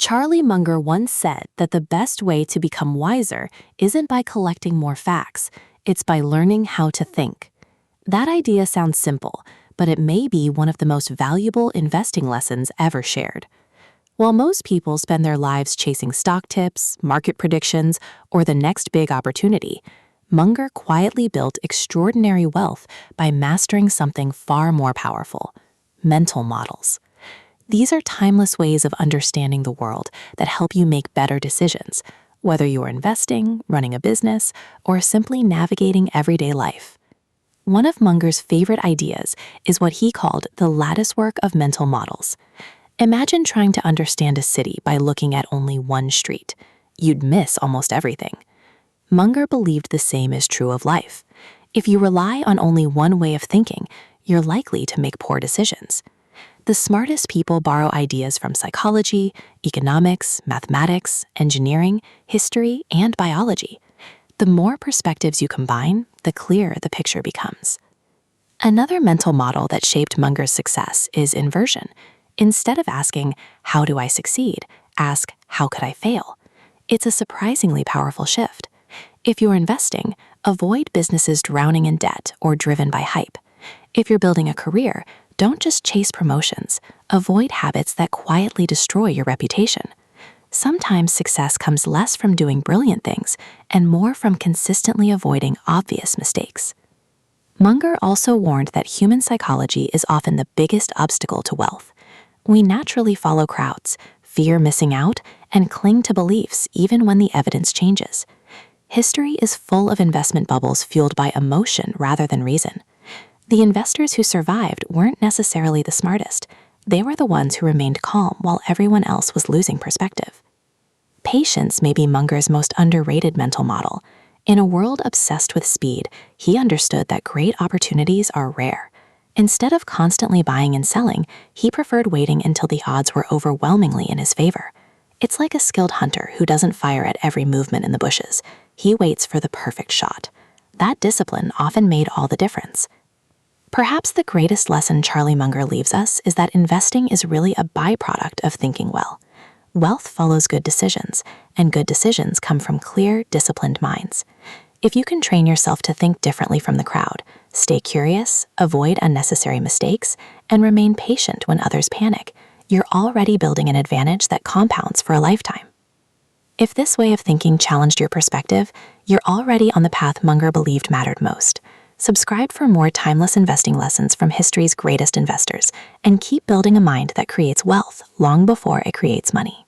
Charlie Munger once said that the best way to become wiser isn't by collecting more facts, it's by learning how to think. That idea sounds simple, but it may be one of the most valuable investing lessons ever shared. While most people spend their lives chasing stock tips, market predictions, or the next big opportunity, Munger quietly built extraordinary wealth by mastering something far more powerful: mental models. These are timeless ways of understanding the world that help you make better decisions, whether you're investing, running a business, or simply navigating everyday life. One of Munger's favorite ideas is what he called the latticework of mental models. Imagine trying to understand a city by looking at only one street. You'd miss almost everything. Munger believed the same is true of life. If you rely on only one way of thinking, you're likely to make poor decisions. The smartest people borrow ideas from psychology, economics, mathematics, engineering, history, and biology. The more perspectives you combine, the clearer the picture becomes. Another mental model that shaped Munger's success is inversion. Instead of asking, "How do I succeed?" ask, "How could I fail?" It's a surprisingly powerful shift. If you're investing, avoid businesses drowning in debt or driven by hype. If you're building a career, don't just chase promotions. Avoid habits that quietly destroy your reputation. Sometimes success comes less from doing brilliant things and more from consistently avoiding obvious mistakes. Munger also warned that human psychology is often the biggest obstacle to wealth. We naturally follow crowds, fear missing out, and cling to beliefs even when the evidence changes. History is full of investment bubbles fueled by emotion rather than reason. The investors who survived weren't necessarily the smartest. They were the ones who remained calm while everyone else was losing perspective. Patience may be Munger's most underrated mental model. In a world obsessed with speed, he understood that great opportunities are rare. Instead of constantly buying and selling, he preferred waiting until the odds were overwhelmingly in his favor. It's like a skilled hunter who doesn't fire at every movement in the bushes. He waits for the perfect shot. That discipline often made all the difference. Perhaps the greatest lesson Charlie Munger leaves us is that investing is really a byproduct of thinking well. Wealth follows good decisions, and good decisions come from clear, disciplined minds. If you can train yourself to think differently from the crowd, stay curious, avoid unnecessary mistakes, and remain patient when others panic, you're already building an advantage that compounds for a lifetime. If this way of thinking challenged your perspective, you're already on the path Munger believed mattered most. Subscribe for more timeless investing lessons from history's greatest investors, and keep building a mind that creates wealth long before it creates money.